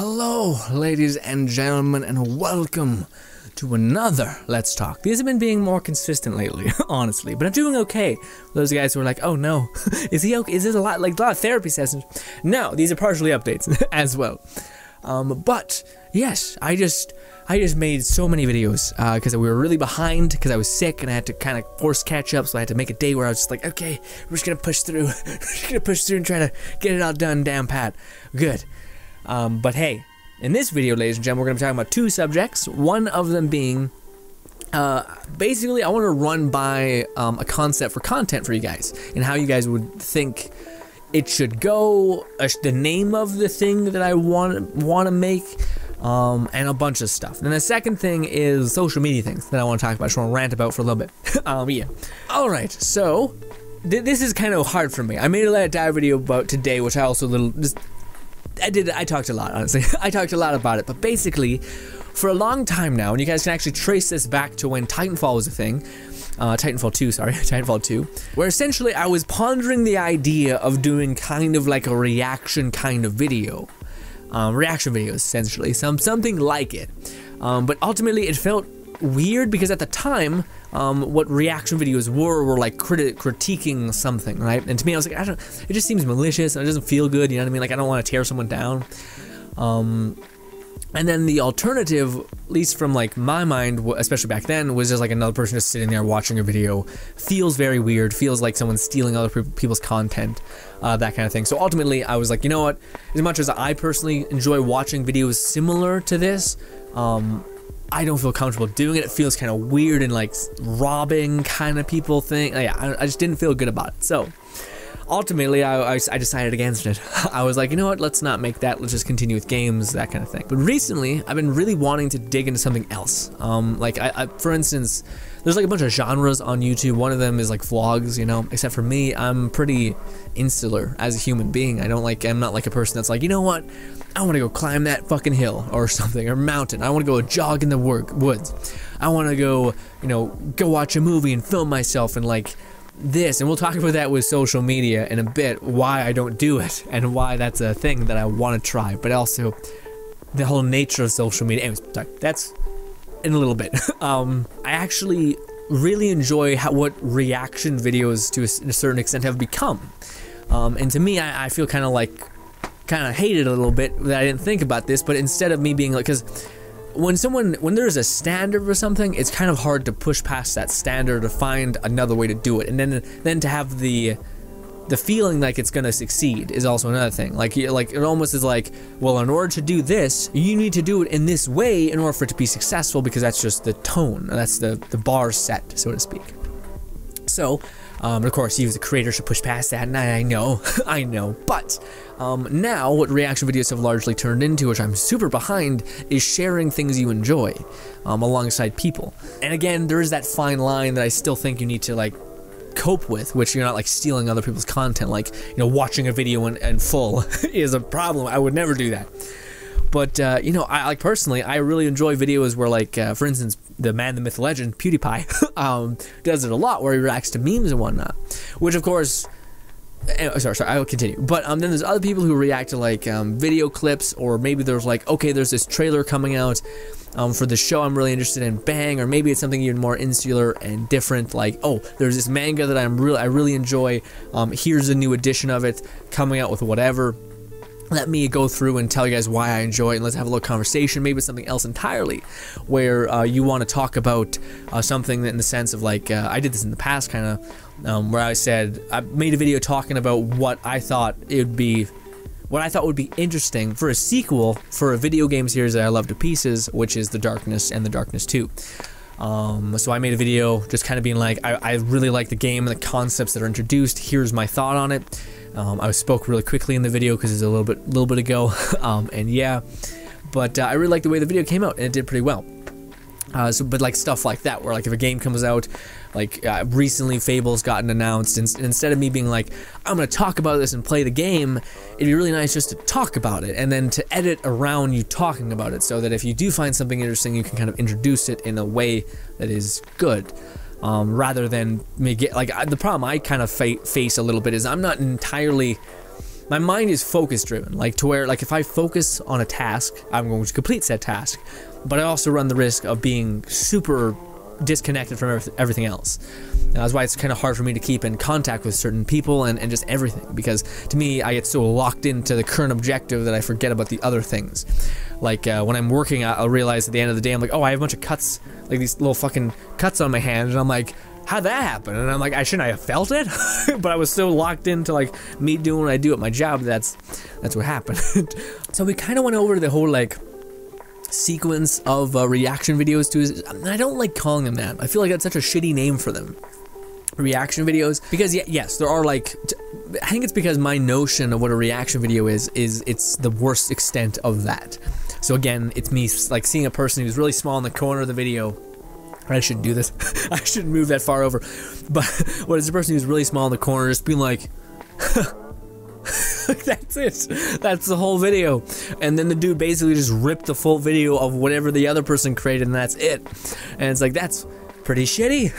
Hello, ladies and gentlemen, and welcome to another Let's Talk. These have been being more consistent lately, honestly, but I'm doing okay. Those guys who are like, oh no, is he okay? Is this a lot of therapy sessions? No, these are partially updates as well. But yes, I just made so many videos because we were really behind because I was sick and I had to kind of force catch up, so I had to make a day where I was just like, okay, we're just gonna push through. We're just gonna push through and try to get it all done, damn pat. Good. But hey, in this video, ladies and gentlemen, we're going to be talking about two subjects. One of them being, basically, I want to run by a concept for content for you guys, and how you guys would think it should go, the name of the thing that I want to make, and a bunch of stuff. And the second thing is social media things that I want to talk about. I just want to rant about for a little bit. Yeah. All right, so this is kind of hard for me. I made a Let It Die video about today, which I also I talked a lot, honestly. I talked a lot about it, but basically, for a long time now, and you guys can actually trace this back to when Titanfall was a thing, Titanfall 2, sorry, Titanfall 2, where essentially I was pondering the idea of doing kind of like a reaction kind of video. Reaction videos, essentially, something like it. But ultimately, it felt weird because at the time, what reaction videos were like critiquing something, right? And to me, I was like, it just seems malicious and it doesn't feel good, you know what I mean? Like, I don't want to tear someone down. And then the alternative, at least from like my mind, especially back then, was just like another person just sitting there watching a video. Feels very weird, feels like someone's stealing other people's content, that kind of thing. So ultimately, I was like, you know what? As much as I personally enjoy watching videos similar to this, I don't feel comfortable doing it. It feels kind of weird and like robbing kind of people thing. Yeah, I just didn't feel good about it. So ultimately, I decided against it. I was like, you know what? Let's not make that. Let's just continue with games, that kind of thing. But recently, I've been really wanting to dig into something else. Like for instance, there's like a bunch of genres on YouTube. One of them is like vlogs, you know, except for me, I'm pretty insular as a human being. I'm not like a person that's like, you know what? I want to go climb that fucking hill or something, or mountain. I want to go jog in the woods. I want to go, you know, go watch a movie and film myself and like this. And we'll talk about that with social media in a bit, why I don't do it and why that's a thing that I want to try, but also the whole nature of social media. Anyways, sorry, that's in a little bit. I actually really enjoy what reaction videos to a certain extent have become. And to me, I feel kind of hated a little bit that I didn't think about this, but instead of me being like, because when there's a standard for something, it's kind of hard to push past that standard to find another way to do it, and then to have the feeling like it's gonna succeed is also another thing. Like it almost is like, well, in order to do this, you need to do it in this way in order for it to be successful, because that's just the tone, that's the bar set, so to speak. So, of course, you as a creator should push past that, and I know, I know, but now what reaction videos have largely turned into, which I'm super behind, is sharing things you enjoy alongside people. And again, there is that fine line that I still think you need to like cope with, which you're not like stealing other people's content, like, you know, watching a video in full is a problem. I would never do that. But, you know, I like personally, I really enjoy videos where, like, for instance, the man, the myth, legend, PewDiePie, does it a lot, where he reacts to memes and whatnot. Which, of course, sorry, I will continue. But then there's other people who react to, like, video clips, or maybe there's, like, okay, there's this trailer coming out for the show I'm really interested in, bang, or maybe it's something even more insular and different, like, oh, there's this manga that I really enjoy, here's a new edition of it, coming out with whatever. Let me go through and tell you guys why I enjoy it, and let's have a little conversation. Maybe it's something else entirely, where you want to talk about something in the sense of like, I did this in the past, kind of, where I said, I made a video talking about what I thought would be interesting for a sequel for a video game series that I love to pieces, which is The Darkness and The Darkness 2. So I made a video just kind of being like, I really like the game and the concepts that are introduced. Here's my thought on it. I spoke really quickly in the video because it's a little bit ago, and yeah, but I really like the way the video came out, and it did pretty well. But like stuff like that, where like if a game comes out, like recently Fable's gotten announced, and instead of me being like, I'm gonna talk about this and play the game, it'd be really nice just to talk about it, and then to edit around you talking about it, so that if you do find something interesting, you can kind of introduce it in a way that is good. Rather than me get, like, the problem I kind of face a little bit is I'm not entirely my mind is focus driven, like to where, like if I focus on a task, I'm going to complete said task, but I also run the risk of being super disconnected from everything else. That's why it's kind of hard for me to keep in contact with certain people and just everything, because to me, I get so locked into the current objective that I forget about the other things. Like when I'm working, I'll realize at the end of the day, I'm like, oh, I have a bunch of cuts, like these little fucking cuts on my hand, and I'm like, how'd that happen? And I'm like, I shouldn't have felt it, but I was so locked into like me doing what I do at my job. That's what happened. So we kind of went over the whole like sequence of reaction videos to. I don't like calling them that. I feel like that's such a shitty name for them. Reaction videos, because yes, there are like, I think it's because my notion of what a reaction video is it's the worst extent of that. So again, it's me like seeing a person who's really small in the corner of the video. I shouldn't do this. I shouldn't move that far over. But what is a person who's really small in the corner just being like, that's it. That's the whole video. And then the dude basically just ripped the full video of whatever the other person created, and that's it. And it's like, that's pretty shitty.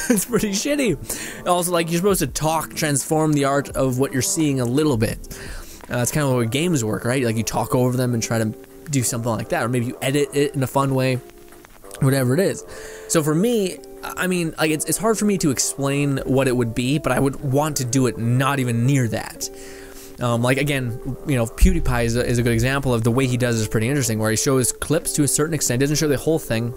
It's pretty shitty. Also, like, you're supposed to transform the art of what you're seeing a little bit. That's kind of the way games work, right? Like, you talk over them and try to do something like that, or maybe you edit it in a fun way, whatever it is. So for me, I mean, like, it's hard for me to explain what it would be, but I would want to do it not even near that. Like, again, you know, PewDiePie is a good example of the way he does is pretty interesting, where he shows clips to a certain extent, doesn't show the whole thing,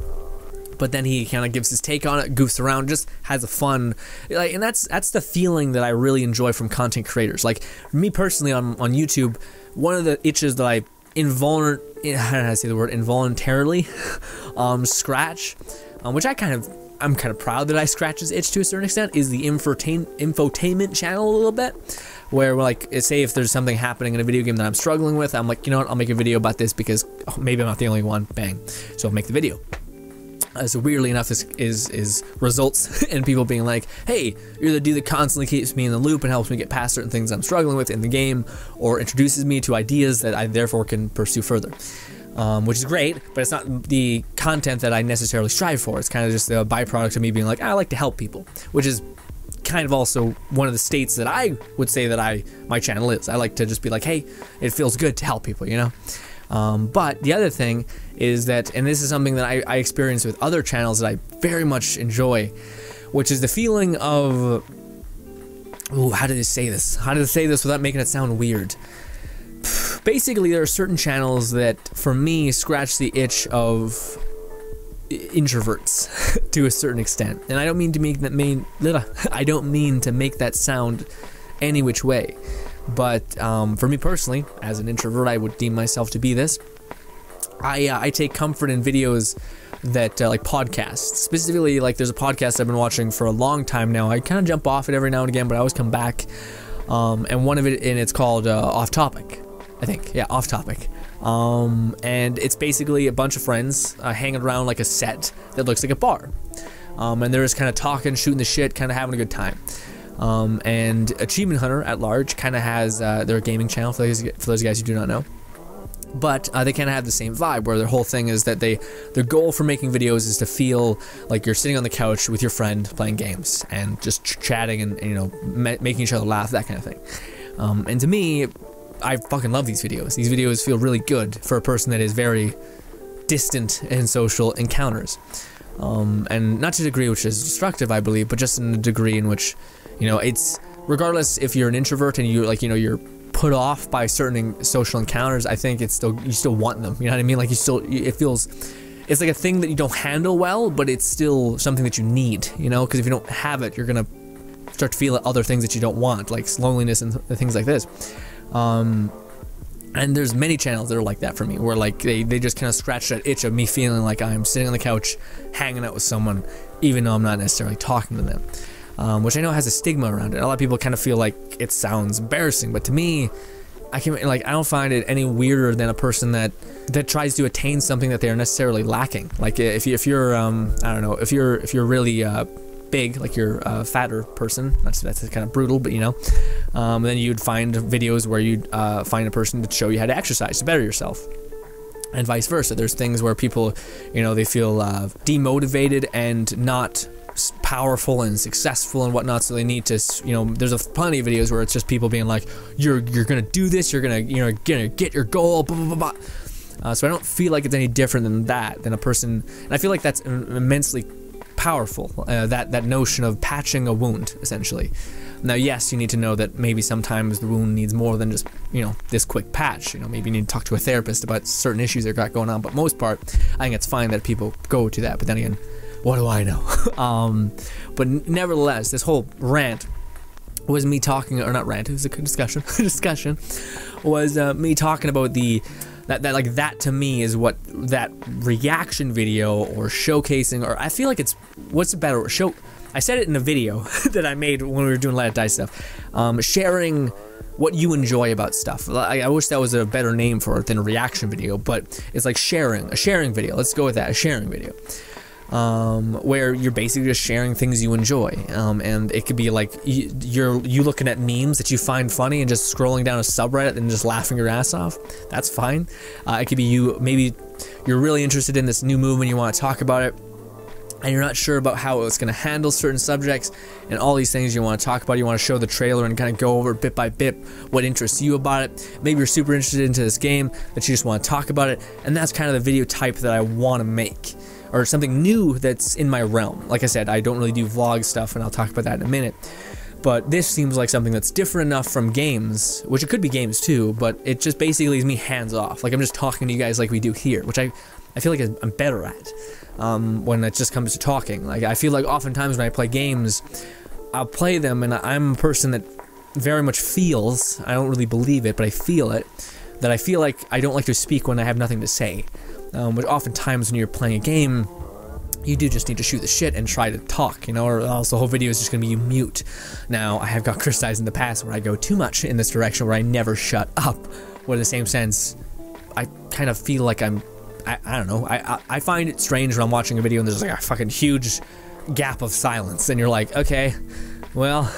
but then he kind of gives his take on it, goofs around, just has a fun, like, and that's the feeling that I really enjoy from content creators. Like, me personally on YouTube, one of the itches that I involuntarily scratch, which I'm kind of proud that I scratch this itch to a certain extent, is the infotainment channel a little bit, where, like, say if there's something happening in a video game that I'm struggling with, I'm like, you know what, I'll make a video about this because maybe I'm not the only one, bang, so I'll make the video. So weirdly enough, this is results in people being like, hey, you're the dude that constantly keeps me in the loop and helps me get past certain things I'm struggling with in the game, or introduces me to ideas that I therefore can pursue further. Which is great, but it's not the content that I necessarily strive for. It's kind of just a byproduct of me being like, I like to help people, which is kind of also one of the states that I would say that my channel is. I like to just be like, hey, it feels good to help people, you know? But the other thing is that, and this is something that I experience with other channels that I very much enjoy, which is the feeling of, ooh, how did I say this? How did I say this without making it sound weird? Basically, there are certain channels that, for me, scratch the itch of introverts to a certain extent, and I don't mean to make that sound any which way. But for me personally, as an introvert, I would deem myself to be this. I take comfort in videos that like podcasts. Specifically, like, there's a podcast I've been watching for a long time now. I kind of jump off it every now and again, but I always come back. And one of it, and it's called Off Topic, I think. Yeah, Off Topic. And it's basically a bunch of friends hanging around like a set that looks like a bar. And they're just kind of talking, shooting the shit, kind of having a good time. And Achievement Hunter at large kind of has their gaming channel, for those guys who do not know. But they kind of have the same vibe, where their whole thing is that their goal for making videos is to feel like you're sitting on the couch with your friend playing games and just chatting and you know, making each other laugh, that kind of thing. And to me, I fucking love these videos. These videos feel really good for a person that is very distant in social encounters. And not to a degree which is destructive, I believe, but just in a degree in which, you know, it's, regardless if you're an introvert and you, like, you know, you're put off by certain social encounters, I think it's still, you still want them, you know what I mean? Like, it feels, it's like a thing that you don't handle well, but it's still something that you need, you know, because if you don't have it, you're gonna start to feel other things that you don't want, like loneliness and things like this. And there's many channels that are like that for me, where like they just kind of scratch that itch of me feeling like I'm sitting on the couch hanging out with someone, even though I'm not necessarily talking to them. Which I know has a stigma around it. A lot of people kind of feel like it sounds embarrassing, but to me, I don't find it any weirder than a person that tries to attain something that they are necessarily lacking. Like if you're I don't know, if you're really big, like you're a fatter person, that's kind of brutal, but you know, then you'd find videos where you'd find a person to show you how to exercise to better yourself. And vice versa. There's things where people, you know, they feel demotivated and not powerful and successful and whatnot, so they need to, you know, there's plenty of videos where it's just people being like, you're gonna do this, you're gonna get your goal, blah blah blah blah. So I don't feel like it's any different than a person, and I feel like that's immensely powerful, that notion of patching a wound, essentially. Now, yes, you need to know that maybe sometimes the wound needs more than just, you know, this quick patch. You know, maybe you need to talk to a therapist about certain issues they've got going on, but most part, I think it's fine that people go to that. But then again, what do I know? But nevertheless, this whole rant was me talking, or not rant, it was a discussion. discussion was me talking about that to me is what that reaction video or showcasing, or I feel like it's, what's a better word? I said it in a video that I made when we were doing Let It Die stuff. Sharing what you enjoy about stuff. I wish that was a better name for it than a reaction video, but it's like a sharing video. Let's go with that, a sharing video. Where you're basically just sharing things you enjoy. And it could be like you looking at memes that you find funny and just scrolling down a subreddit and just laughing your ass off. That's fine. It could be maybe you're really interested in this new movement, you want to talk about it, and you're not sure about how it's going to handle certain subjects and all these things you want to talk about. You want to show the trailer and kind of go over bit by bit what interests you about it. Maybe you're super interested into this game that you just want to talk about it, and that's kind of the video type that I want to make, or something new that's in my realm. Like I said, I don't really do vlog stuff, and I'll talk about that in a minute. But this seems like something that's different enough from games, which it could be games too, but it just basically is me hands off. Like I'm just talking to you guys like we do here, which I feel like I'm better at when it just comes to talking. Like I feel like oftentimes when I play games, I'll play them and I'm a person that very much feels, I don't really believe it, but I feel it, that I feel like I don't like to speak when I have nothing to say. But oftentimes when you're playing a game, you do just need to shoot the shit and try to talk, you know, or else the whole video is just going to be you mute. Now, I have got criticized in the past where I go too much in this direction, where I never shut up, where in the same sense, I kind of feel like I don't know, I find it strange when I'm watching a video and there's like a fucking huge gap of silence, and you're like, okay, well,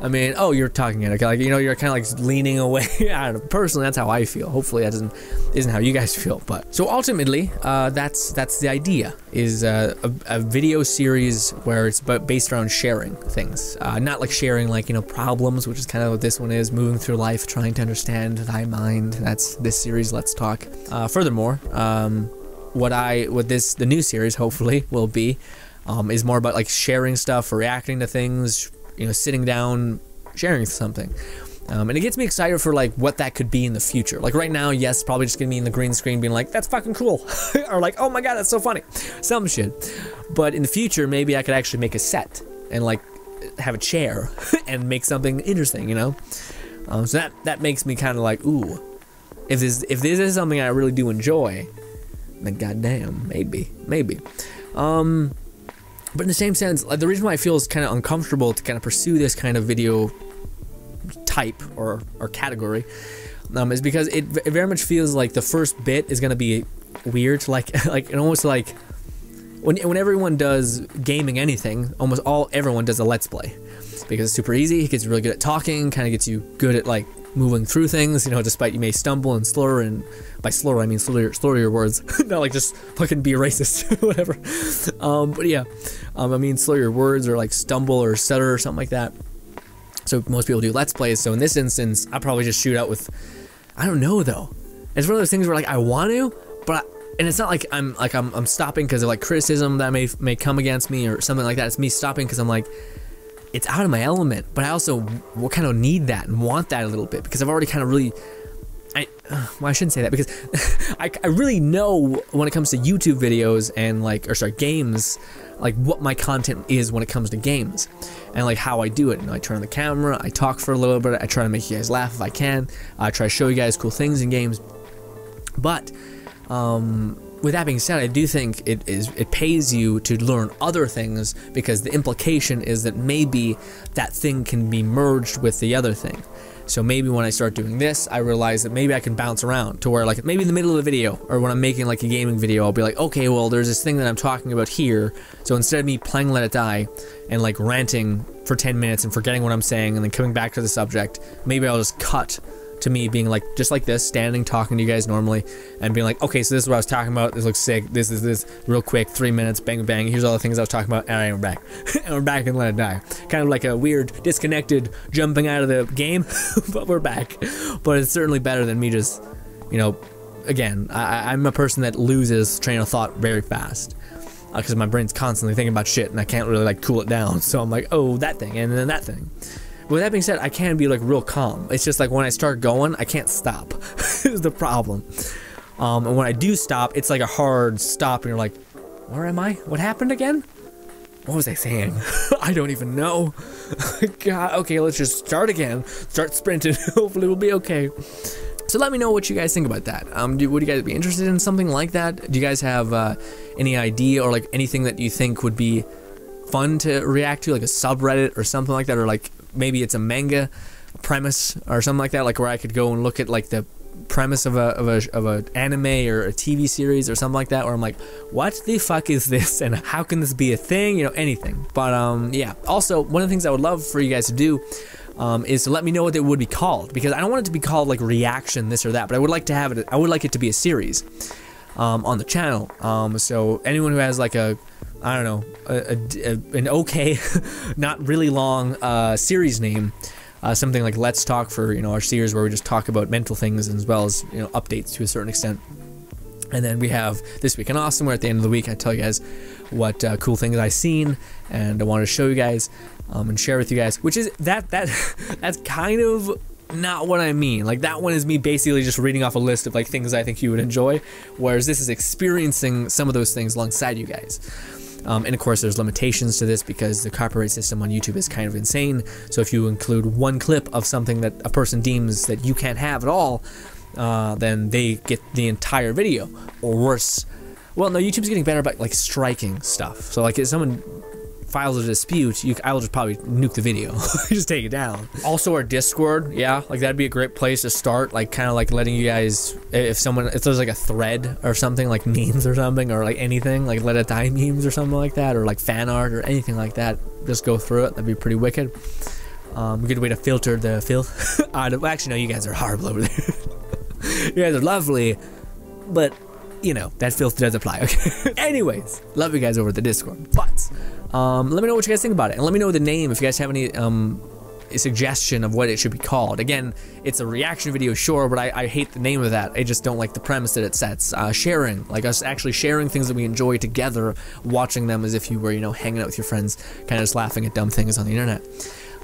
I mean, oh, you're talking it, okay, like, you know, you're kind of like leaning away. I don't know, personally, that's how I feel. Hopefully that isn't how you guys feel, but, so ultimately, that's the idea, is a video series where it's based around sharing things, not like sharing, like, you know, problems, which is kind of what this one is, moving through life, trying to understand thy mind. That's this series, Let's Talk. Furthermore, the new series, hopefully, will be, is more about, like, sharing stuff, reacting to things, you know, sitting down, sharing something. And it gets me excited for, like, what that could be in the future. Like, right now, yes, probably just gonna be in the green screen being like, that's fucking cool. Or like, oh my god, that's so funny. Some shit. But in the future, maybe I could actually make a set and, like, have a chair and make something interesting, you know? So that makes me kind of like, ooh, if this is something I really do enjoy, then goddamn, maybe. But in the same sense, like, the reason why I feel is kind of uncomfortable to kind of pursue this kind of video type or category is because it very much feels like the first bit is going to be weird, like and almost like when everyone does gaming anything, almost everyone does a let's play, because it's super easy. It gets really good at talking, kind of gets you good at, like, moving through things, you know, despite you may stumble and slur, and by slur I mean slur your words, not like just fucking be a racist, whatever. But yeah, I mean slur your words, or like stumble or stutter or something like that. So most people do let's plays. So in this instance, I probably just shoot out with, I don't know though. It's one of those things where, like, I want to, but and it's not like I'm stopping because of, like, criticism that may come against me or something like that. It's me stopping because I'm like, it's out of my element, but I also kind of need that and want that a little bit, because I've already kind of really, well, I shouldn't say that, because I really know when it comes to YouTube videos and, like, games, like, what my content is when it comes to games, and, like, how I do it. You know, I turn on the camera, I talk for a little bit, I try to make you guys laugh if I can, I try to show you guys cool things in games, but, with that being said, I do think it pays you to learn other things, because the implication is that maybe that thing can be merged with the other thing. So maybe when I start doing this, I realize that maybe I can bounce around to where, like, maybe in the middle of the video, or when I'm making, like, a gaming video, I'll be like, okay, well, there's this thing that I'm talking about here, so instead of me playing Let It Die and, like, ranting for 10 minutes and forgetting what I'm saying and then coming back to the subject, maybe I'll just cut to me being like, just like this, standing, talking to you guys normally, and being like, okay, so this is what I was talking about, this looks sick, this is this, real quick, 3 minutes, bang, bang, here's all the things I was talking about, and we're back. And we're back and let it die. Kind of like a weird, disconnected, jumping out of the game, but we're back. But it's certainly better than me just, you know, again, I'm a person that loses train of thought very fast. Because my brain's constantly thinking about shit, and I can't really, like, cool it down, so I'm like, oh, that thing, and then that thing. With that being said, I can be like real calm. It's just like when I start going, I can't stop. Is the problem. And when I do stop, it's like a hard stop, and you're like, where am I? What happened again? What was I saying? I don't even know. God, okay, let's just start again. Start sprinting. Hopefully we'll be okay. So let me know what you guys think about that. Would you guys be interested in something like that? Do you guys have any idea or like anything that you think would be fun to react to, like a subreddit or something like that, or like maybe it's a manga premise or something like that, like where I could go and look at like the premise of a anime or a TV series or something like that, where I'm like, what the fuck is this and how can this be a thing, you know, anything. But yeah, also one of the things I would love for you guys to do is to let me know what it would be called, because I don't want it to be called like reaction this or that, but I would like to have it, I would like it to be a series on the channel. So anyone who has like a, I don't know, an okay, not really long series name, something like Let's Talk for, you know, our series where we just talk about mental things as well as, you know, updates to a certain extent. And then we have This Week in Awesome, where at the end of the week I tell you guys what cool things I've seen and I want to show you guys and share with you guys, which is that's kind of not what I mean. Like that one is me basically just reading off a list of like things I think you would enjoy, whereas this is experiencing some of those things alongside you guys. And of course there's limitations to this because the copyright system on YouTube is kind of insane. So if you include one clip of something that a person deems that you can't have at all, then they get the entire video, or worse. Well, no, YouTube's getting better about like striking stuff. So like if someone files a dispute, I will just probably nuke the video. Just take it down. Also our Discord, yeah, like that'd be a great place to start, like kind of like letting you guys, if there's like a thread or something, like memes or something, or like anything, like Let It Die memes or something like that, or like fan art or anything like that, just go through it. That'd be pretty wicked. Good way to filter the filth. Actually, no, you guys are horrible over there. You guys are lovely, but you know, that filth does apply, okay? Anyways, love you guys over at the Discord. But let me know what you guys think about it, and let me know the name if you guys have any suggestion of what it should be called. Again, it's a reaction video, sure, but I hate the name of that. I just don't like the premise that it sets. Sharing, like us actually sharing things that we enjoy together, watching them as if you were, you know, hanging out with your friends, kind of just laughing at dumb things on the internet.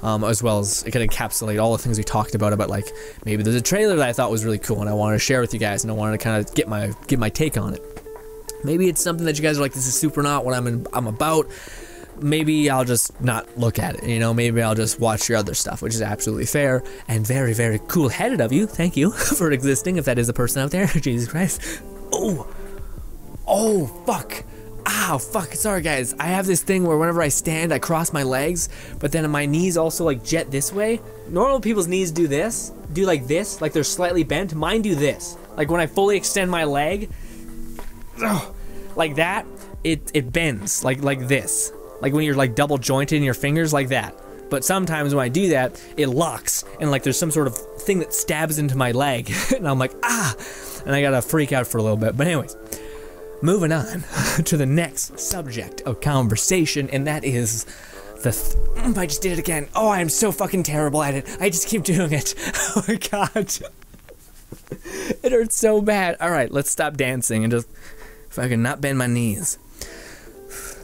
As well as it can encapsulate all the things we talked about like maybe there's a trailer that I thought was really cool and I wanted to share with you guys, and I wanted to kind of get my take on it. Maybe it's something that you guys are like, this is super not what I'm about. Maybe I'll just not look at it, you know, maybe I'll just watch your other stuff, which is absolutely fair and very, very cool-headed of you. Thank you for existing, if that is a person out there. Jesus Christ. Oh, fuck. Ow, fuck, sorry guys. I have this thing where whenever I stand, I cross my legs, but then my knees also like jet this way. Normal people's knees do this, like this, like they're slightly bent. Mine do this. Like when I fully extend my leg, like that, it bends, like this. Like when you're like double jointed in your fingers, like that. But sometimes when I do that, it locks, and like there's some sort of thing that stabs into my leg, and I'm like, ah, and I gotta freak out for a little bit. But anyways, moving on to the next subject of conversation, and that is I just did it again. Oh, I'm so fucking terrible at it. I just keep doing it. Oh my god. It hurts so bad. Alright, let's stop dancing and just fucking not bend my knees.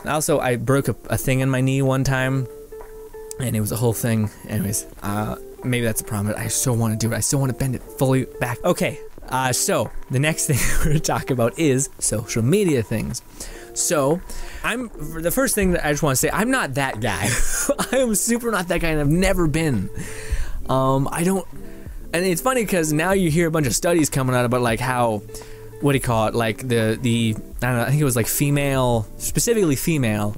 Also, I broke a thing in my knee one time, and it was a whole thing. Anyways, maybe that's a problem. I still want to do it. I still want to bend it fully back. Okay. So the next thing we're going to talk about is social media things. So the first thing that I just want to say, I'm not that guy. I am super not that guy, and I've never been. And it's funny because now you hear a bunch of studies coming out about like how, what do you call it? Like the I don't know, I think it was like specifically female,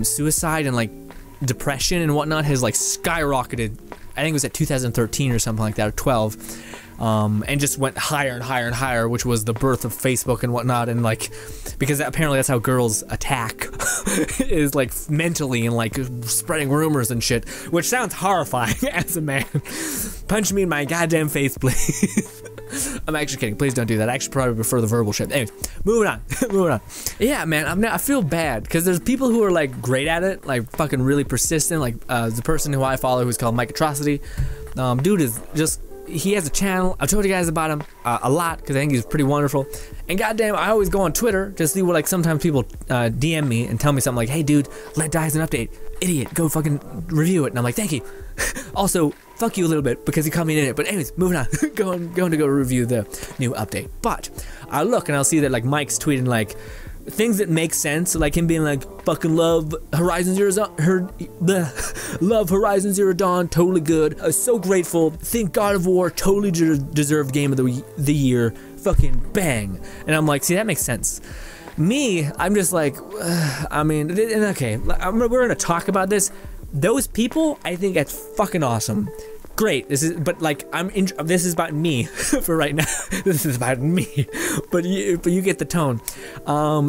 suicide and like depression and whatnot has like skyrocketed. I think it was at 2013 or something like that, or 12. and just went higher and higher and higher, which was the birth of Facebook and whatnot. And like, because apparently that's how girls attack, is like mentally and like spreading rumors and shit, which sounds horrifying as a man. Punch me in my goddamn face, please. I'm actually kidding. Please don't do that. I actually probably prefer the verbal shit. Anyways, moving on. Moving on. Yeah, man, I feel bad because there's people who are like great at it, like fucking really persistent. Like the person who I follow, who's called Mike Atrocity. Dude is just, he has a channel. I've told you guys about him a lot because I think he's pretty wonderful. And goddamn, I always go on Twitter to see what, like, sometimes people DM me and tell me something like, hey dude, Let Die is an update. Idiot, go fucking review it. And I'm like, thank you. Also, fuck you a little bit because you caught me in it. But anyways, moving on. going to go review the new update. But I look and I'll see that like Mike's tweeting like things that make sense, like him being like, fucking love Horizon Zero Dawn, totally good. So grateful. Think God of War totally deserved game of the year. Fucking bang. And I'm like, see, that makes sense. Me, I'm just like, I mean, okay, we're gonna talk about this. Those people, I think that's fucking awesome. Great. This is, but like, this is about me for right now. This is about me, but you get the tone.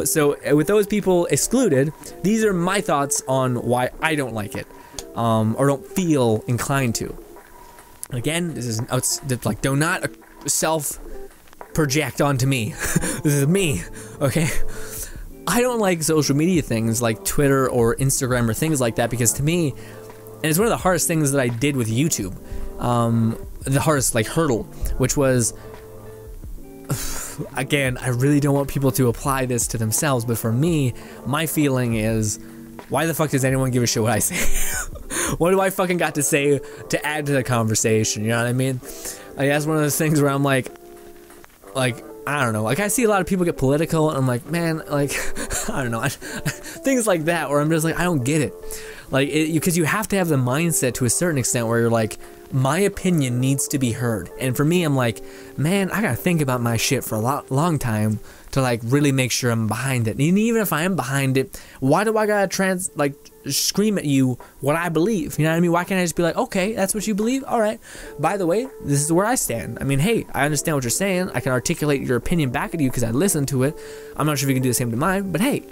So with those people excluded, these are my thoughts on why I don't like it, or don't feel inclined to. Again, this is like, do not self-project onto me. This is me, okay? I don't like social media things like Twitter or Instagram or things like that because to me, and it's one of the hardest things that I did with YouTube, the hardest like hurdle, which was, again, I really don't want people to apply this to themselves, but for me, my feeling is, why the fuck does anyone give a shit what I say? What do I fucking got to say to add to the conversation, you know what I mean? Like, that's one of those things where I'm like, I don't know, like I see a lot of people get political and I'm like, man, like, I don't know, things like that where I'm just like, I don't get it. Like, because you have to have the mindset to a certain extent where you're like, my opinion needs to be heard. And for me, I'm like, man, I gotta think about my shit for a long time to like really make sure I'm behind it. And even if I am behind it, why do I gotta scream at you what I believe? You know what I mean? Why can't I just be like, okay, that's what you believe? All right. By the way, this is where I stand. I mean, hey, I understand what you're saying. I can articulate your opinion back at you because I listened to it. I'm not sure if you can do the same to mine, but hey,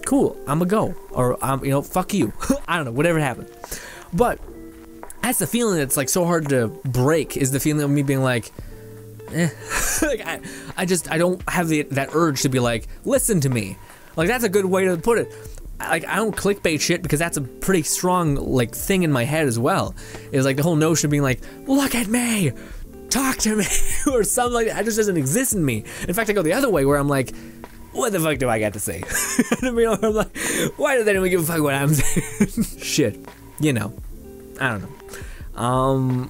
cool, I'm a go. Or, you know, fuck you. I don't know, whatever happened. But that's the feeling that's like so hard to break, is the feeling of me being like, eh. Like, I don't have that urge to be like, listen to me. Like, that's a good way to put it. Like, I don't clickbait shit because that's a pretty strong like thing in my head as well. Is like the whole notion of being like, look at me, talk to me, or something like that. That just doesn't exist in me. In fact, I go the other way where I'm like, what the fuck do I got to say? I mean, I'm like, why does anyone give a fuck what I'm saying? Shit, you know, I don't know.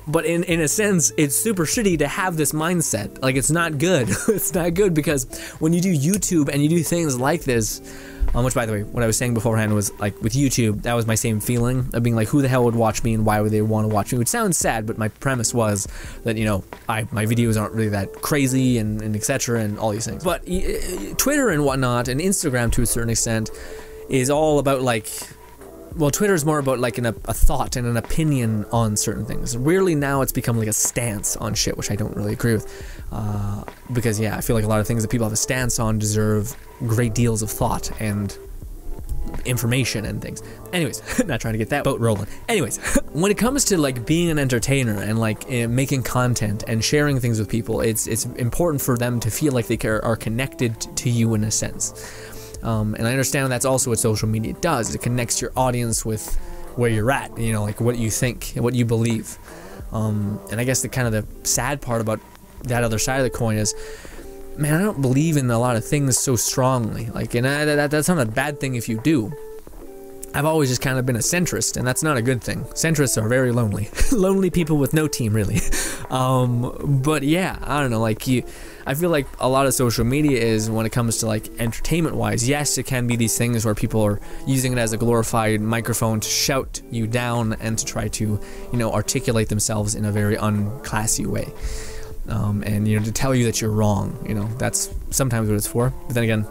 But in a sense, it's super shitty to have this mindset. Like, it's not good. It's not good because when you do YouTube and you do things like this, which, by the way, what I was saying beforehand was, like, with YouTube, that was my same feeling of being like, who the hell would watch me and why would they want to watch me? Which sounds sad, but my premise was that, you know, my videos aren't really that crazy and etc. and all these things. But Twitter and whatnot, and Instagram to a certain extent, is all about, like, well, Twitter is more about like a thought and an opinion on certain things. Weirdly, now it's become like a stance on shit, which I don't really agree with. Because yeah, I feel like a lot of things that people have a stance on deserve great deals of thought and information and things. Anyways, not trying to get that boat rolling. Anyways, when it comes to like being an entertainer and like making content and sharing things with people, it's important for them to feel like they are connected to you in a sense. And I understand that's also what social media does. It connects your audience with where you're at, you know, like what you think and what you believe. And I guess the kind of the sad part about that other side of the coin is, man, I don't believe in a lot of things so strongly. Like, and that's not a bad thing if you do. I've always just kind of been a centrist, and that's not a good thing. Centrists are very lonely. Lonely people with no team, really. But yeah, I don't know, like, I feel like a lot of social media is, when it comes to like entertainment-wise, yes, it can be these things where people are using it as a glorified microphone to shout you down and to try to, you know, articulate themselves in a very unclassy way. And, you know, to tell you that you're wrong, you know, that's sometimes what it's for. But then again,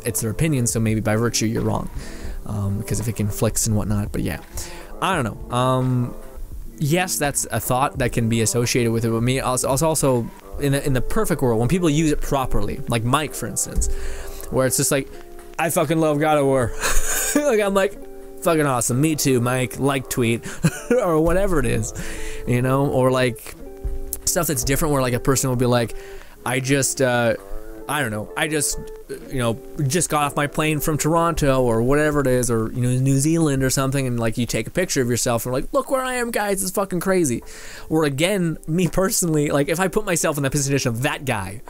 it's their opinion, so maybe by virtue you're wrong. Because if it conflicts and whatnot, but yeah, I don't know. yes, that's a thought that can be associated with it. But me, also in the perfect world, when people use it properly, like Mike, for instance, where it's just like, I fucking love God of War. Like, I'm like, fucking awesome. Me too, Mike. Like tweet or whatever it is, you know, or like stuff that's different where like a person will be like, I just I don't know, I just, you know, just got off my plane from Toronto or whatever it is, or, you know, New Zealand or something, and like you take a picture of yourself and like, look where I am, guys, it's fucking crazy. Or again, me personally, like if I put myself in the position of that guy,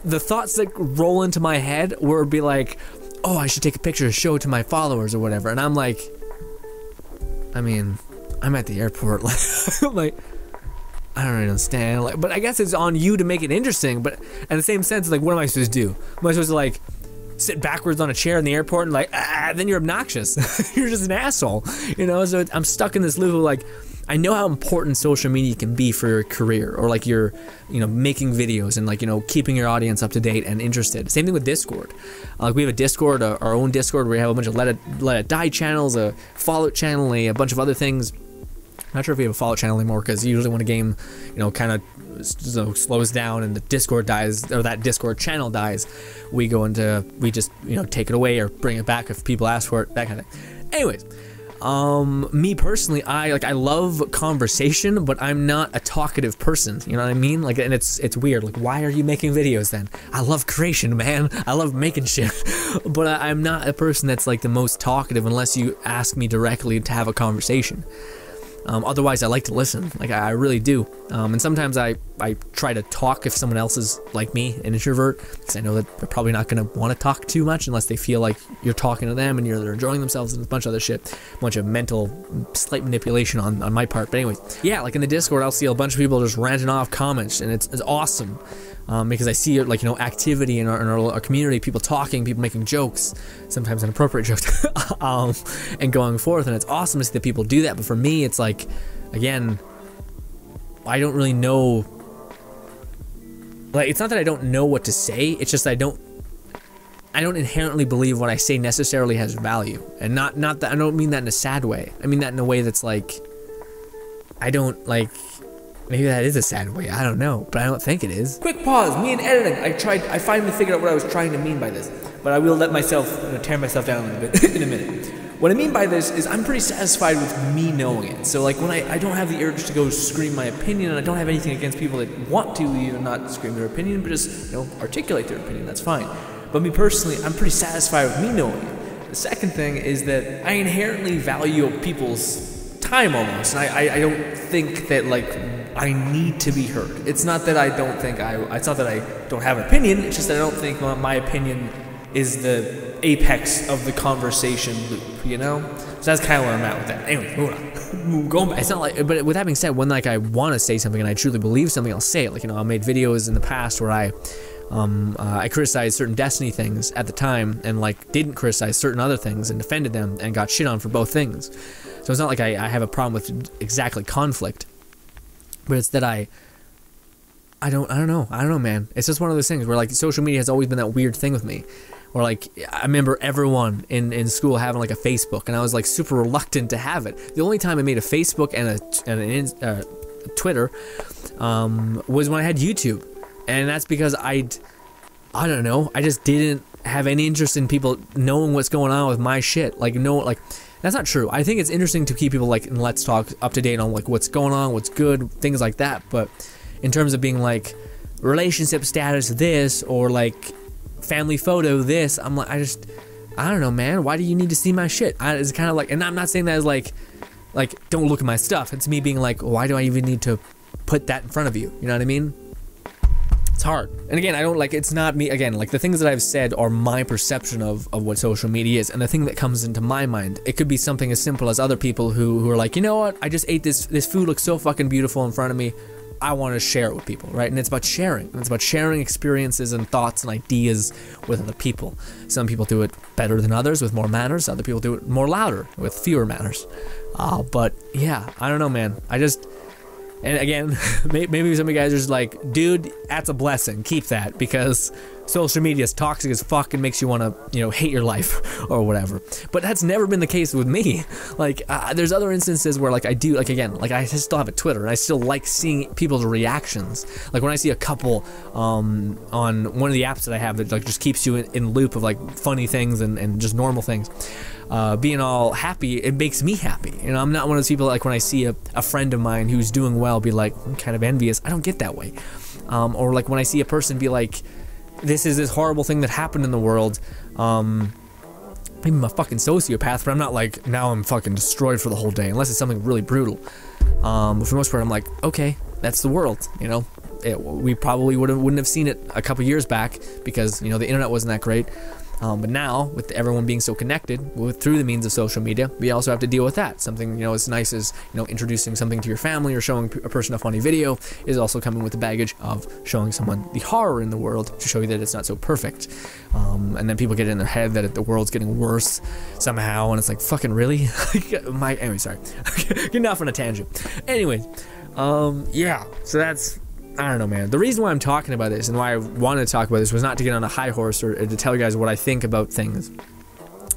the thoughts that roll into my head would be like, oh, I should take a picture to show it to my followers or whatever. And I'm like, I mean, I'm at the airport, like I don't understand, like, but I guess it's on you to make it interesting. But in the same sense, like, what am I supposed to do? Am I supposed to like sit backwards on a chair in the airport and like, then you're obnoxious. You're just an asshole, you know? So I'm stuck in this loop of like, I know how important social media can be for your career, or like your, you know, making videos and like, you know, keeping your audience up to date and interested. Same thing with Discord. Like we have a Discord, our own Discord, where we have a bunch of Let It Die channels, a Fallout channel, a bunch of other things. Not sure if we have a Fallout channel anymore, because usually when a game, you know, kind of slows down and the Discord dies, or that Discord channel dies, we just, you know, take it away or bring it back if people ask for it, that kind of thing. Anyways, me personally, I love conversation, but I'm not a talkative person, you know what I mean? Like, and it's weird, like, why are you making videos then? I love creation, man. I love making shit. But I'm not a person that's like the most talkative unless you ask me directly to have a conversation. Otherwise, I like to listen, like I really do. And sometimes I try to talk if someone else is like me, an introvert, because I know that they're probably not going to want to talk too much unless they feel like you're talking to them and they're enjoying themselves, and a bunch of other shit, a bunch of mental, slight manipulation on my part. But anyways, yeah, like in the Discord, I'll see a bunch of people just ranting off comments, and it's awesome. Because I see, like, you know, activity in our community, people talking, people making jokes, sometimes inappropriate jokes, and going forth, and it's awesome to see that people do that. But for me, it's like, again, I don't really know, like, it's not that I don't know what to say, it's just I don't inherently believe what I say necessarily has value. And not that, I don't mean that in a sad way, I mean that in a way that's like, I don't, like, maybe that is a sad way, I don't know, but I don't think it is. Quick pause, me and editing, I finally figured out what I was trying to mean by this, but I will let myself, you know, tear myself down a little bit in a minute. What I mean by this is I'm pretty satisfied with me knowing it. So like when I don't have the urge to go scream my opinion, and I don't have anything against people that want to either not scream their opinion, but just, you know, articulate their opinion, that's fine. But me personally, I'm pretty satisfied with me knowing it. The second thing is that I inherently value people's time almost, and I don't think that, like, I need to be heard. It's not that I don't think it's not that I don't have an opinion, it's just that I don't think my opinion is the apex of the conversation loop, you know? So that's kind of where I'm at with that. Anyway, moving on. Going back. It's not like, but with that being said, when like I want to say something and I truly believe something, I'll say it. Like, you know, I made videos in the past where I criticized certain Destiny things at the time, and like didn't criticize certain other things and defended them and got shit on for both things. So it's not like I have a problem with exactly conflict, but it's that I don't know, man. It's just one of those things where like social media has always been that weird thing with me. Or like, I remember everyone in school having like a Facebook, and I was like super reluctant to have it. The only time I made a Facebook and a Twitter was when I had YouTube, and that's because I don't know, I just didn't have any interest in people knowing what's going on with my shit. Like, no, like, that's not true. I think it's interesting to keep people like in Let's Talk up to date on like what's going on, what's good, things like that. But in terms of being like relationship status this, or like family photo this, I'm like, I don't know, man. Why do you need to see my shit? It's kind of like, and I'm not saying that as like don't look at my stuff. It's me being like, why do I even need to put that in front of you? You know what I mean? It's hard. And again, I don't like, it's not me, again, like the things that I've said are my perception of what social media is, and the thing that comes into my mind. It could be something as simple as other people who are like, you know what, I just ate this food looks so fucking beautiful in front of me, I want to share it with people, right? And it's about sharing. And it's about sharing experiences and thoughts and ideas with other people. Some people do it better than others with more manners. Other people do it more louder with fewer manners. But yeah, I don't know, man. And again, maybe some of you guys are just like, dude, that's a blessing. Keep that, because social media is toxic as fuck and makes you want to, you know, hate your life or whatever. But that's never been the case with me. Like, there's other instances where, like, I do, like, again, like, I still have a Twitter, and I still like seeing people's reactions. Like, when I see a couple on one of the apps that I have that, like, just keeps you in loop of, like, funny things and just normal things, being all happy, it makes me happy. You know, I'm not one of those people, like, when I see a friend of mine who's doing well, be like, I'm kind of envious. I don't get that way. Or, like, when I see a person be like, this is this horrible thing that happened in the world. Maybe I'm a fucking sociopath, but I'm not like, now I'm fucking destroyed for the whole day, unless it's something really brutal. But for the most part, I'm like, okay, that's the world, you know? We probably wouldn't have seen it a couple years back because, you know, the internet wasn't that great. But now, with everyone being so connected through the means of social media, we also have to deal with that. Something, you know, as nice as, you know, introducing something to your family or showing a person a funny video is also coming with the baggage of showing someone the horror in the world to show you that it's not so perfect. And then people get in their head that the world's getting worse somehow, and it's like, fucking really? Anyway, sorry. Getting off on a tangent. Anyways, yeah, so that's... I don't know, man. The reason why I'm talking about this and why I wanted to talk about this was not to get on a high horse or to tell you guys what I think about things,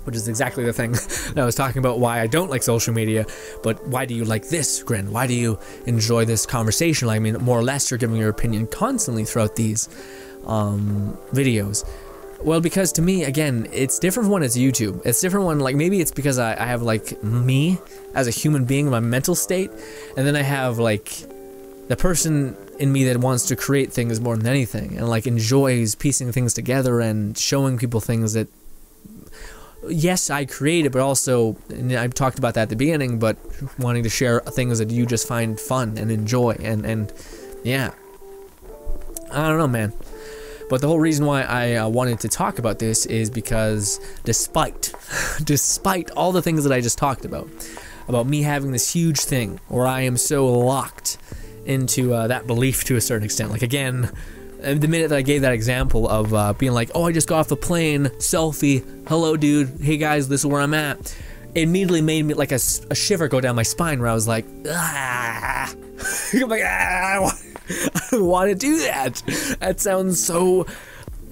which is exactly the thing that I was talking about why I don't like social media, but why do you like this, Grin? Why do you enjoy this conversation? I mean, more or less, you're giving your opinion constantly throughout these videos. Well, because to me, again, it's different when it's YouTube. It's different when, like, maybe it's because I have, like, me as a human being, my mental state, and then I have, like, the person in me that wants to create things more than anything and, like, enjoys piecing things together and showing people things that, yes, I created, but also, and I've talked about that at the beginning, but wanting to share things that you just find fun and enjoy, and yeah, I don't know, man. But the whole reason why I wanted to talk about this is because despite all the things that I just talked about me having this huge thing where I am so locked into that belief to a certain extent. Like, again, the minute that I gave that example of being like, oh, I just got off the plane, selfie, hello dude, hey guys, this is where I'm at, it immediately made me like a shiver go down my spine where I was like, ah. I'm like, ah, I don't want to do that. That sounds so,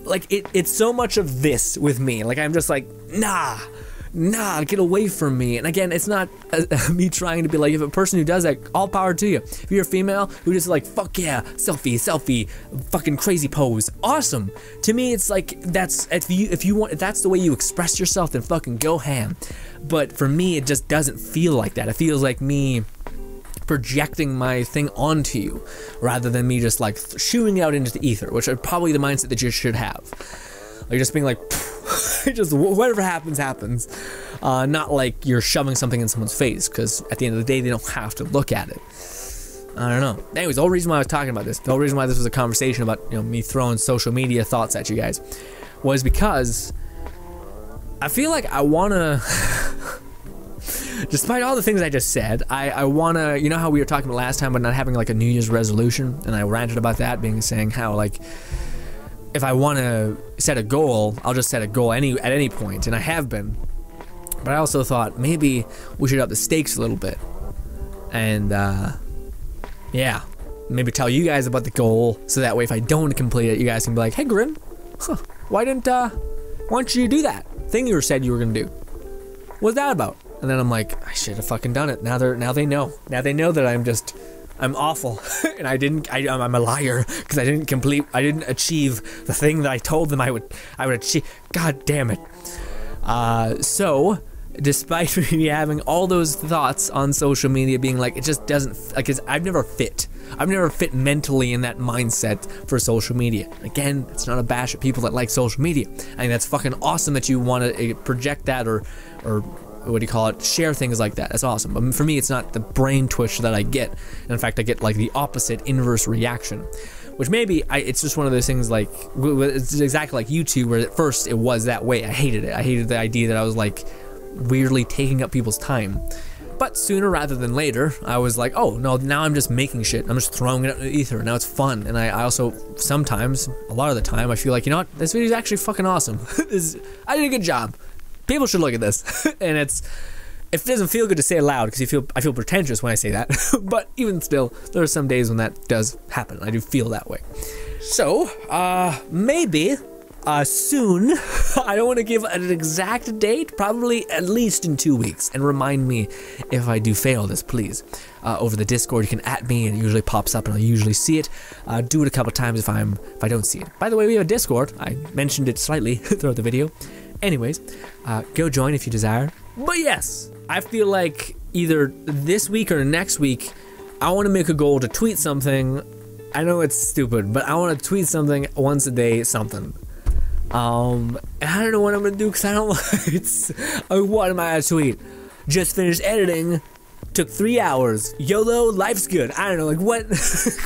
like, it's so much of this with me. Like, I'm just like, nah, get away from me. And again, it's not me trying to be like, if a person who does that, all power to you. If you're a female who just like, fuck yeah, selfie, fucking crazy pose, awesome. To me, it's like, that's, if you want, if that's the way you express yourself, then fucking go ham. But for me, it just doesn't feel like that. It feels like me projecting my thing onto you rather than me just like shooing it out into the ether, which are probably the mindset that you should have. Like, just being like, just whatever happens, happens. Not like you're shoving something in someone's face, because at the end of the day, they don't have to look at it. I don't know. Anyways, the whole reason why I was talking about this, the whole reason why this was a conversation about, you know, me throwing social media thoughts at you guys, was because I feel like I want to, despite all the things I just said, I want to, you know how we were talking about last time about not having like a New Year's resolution, and I ranted about that, saying how, like, if I want to set a goal, I'll just set a goal at any point, and I have been. But I also thought maybe we should up the stakes a little bit, and yeah, maybe tell you guys about the goal, so that way if I don't complete it, you guys can be like, hey Grim, why don't you do that thing you said you were gonna do? What's that about? And then I'm like, I should have fucking done it. Now they know that I'm awful, and I'm a liar because I didn't achieve the thing that I told them I would achieve. God damn it. So, despite me having all those thoughts on social media being like, it just doesn't, like, I've never fit mentally in that mindset for social media. Again, it's not a bash at people that like social media. I think that's fucking awesome that you want to project that or what do you call it, share things like that. That's awesome. But for me, it's not the brain twitch that I get. And in fact, I get like the opposite, inverse reaction, which maybe it's just one of those things, like, it's exactly like YouTube, where at first it was that way. I hated it. I hated the idea that I was like weirdly taking up people's time. But sooner rather than later, I was like, oh no, now I'm just making shit. I'm just throwing it out in the ether. Now it's fun. And I also, sometimes, a lot of the time, I feel like, you know what, this video is actually fucking awesome. I did a good job. People should look at this. And it doesn't feel good to say it loud because I feel pretentious when I say that. But even still, there are some days when that does happen. I do feel that way. So, maybe soon. I don't want to give an exact date, probably at least in 2 weeks. And remind me if I do fail this, please. Over the Discord, you can @ me, and it usually pops up, and I'll usually see it. Do it a couple times if I don't see it. By the way, we have a Discord. I mentioned it slightly throughout the video. Anyways, go join if you desire. But yes, I feel like either this week or next week, I want to make a goal to tweet something. I know it's stupid, but I want to tweet something once a day, something. And I don't know what I'm gonna do because I don't. What am I gonna tweet? Just finished editing. Took 3 hours. YOLO, life's good. I don't know. Like what?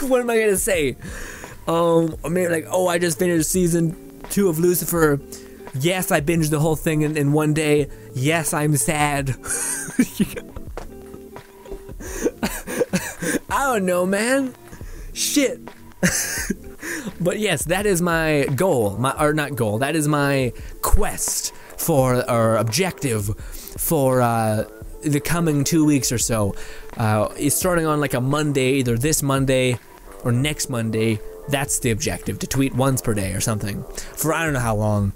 What am I gonna say? Or maybe like, oh, I just finished season 2 of Lucifer. Yes, I binged the whole thing in one day. Yes, I'm sad. I don't know, man. Shit. But yes, that is my goal. That is my quest for, or objective for the coming 2 weeks or so. It's starting on like a Monday, either this Monday or next Monday. That's the objective, to tweet once per day or something for I don't know how long.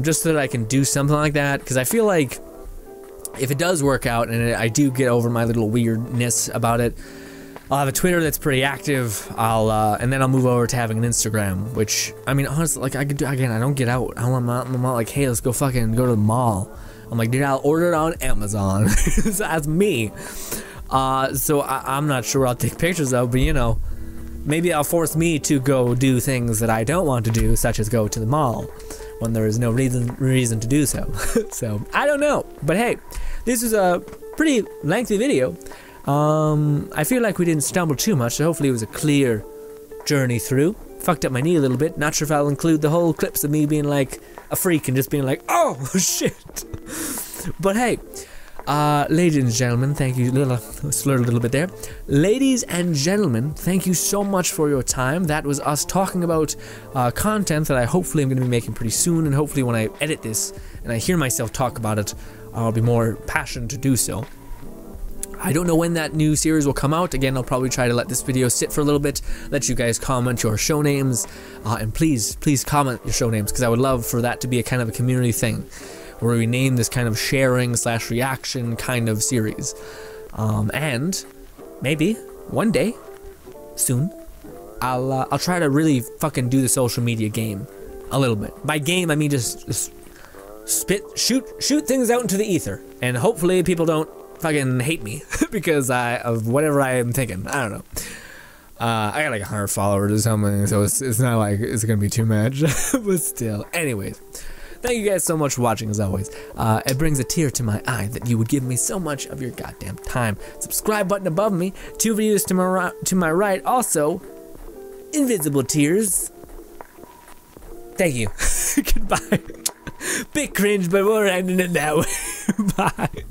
Just so that I can do something like that, because I feel like if it does work out and I do get over my little weirdness about it, I'll have a Twitter that's pretty active. And then I'll move over to having an Instagram, which, I mean, honestly, like I could do, again, I don't get out. I'm not like, hey, let's go fucking go to the mall. I'm like, dude, I'll order it on Amazon. So that's me. So I'm not sure I'll take pictures of, but you know, maybe I'll force me to go do things that I don't want to do, such as go to the mall when there is no reason to do so. So I don't know, but hey, this is a pretty lengthy video. I feel like we didn't stumble too much, so hopefully it was a clear journey through. Fucked up my knee a little bit. Not sure if I'll include the whole clips of me being like a freak and just being like, oh shit. But hey, ladies and gentlemen, thank you. Slurred a little bit there. Ladies and gentlemen, thank you so much for your time. That was us talking about content that I hopefully am going to be making pretty soon, and hopefully when I edit this and I hear myself talk about it, I'll be more passionate to do so. I don't know when that new series will come out. Again, I'll probably try to let this video sit for a little bit, let you guys comment your show names, and please comment your show names, because I would love for that to be a kind of a community thing, where we name this kind of sharing / reaction kind of series. And maybe one day, soon, I'll try to really fucking do the social media game a little bit. By game, I mean just shoot things out into the ether, and hopefully people don't fucking hate me because of whatever I am thinking. I don't know. I got like 100 followers or something, so it's not like it's gonna be too much. But still, anyways, thank you guys so much for watching. As always, it brings a tear to my eye that you would give me so much of your goddamn time. Subscribe button above me, 2 videos to my right, also invisible tears. Thank you. Goodbye. Bit cringe, but we're ending it that way. Bye.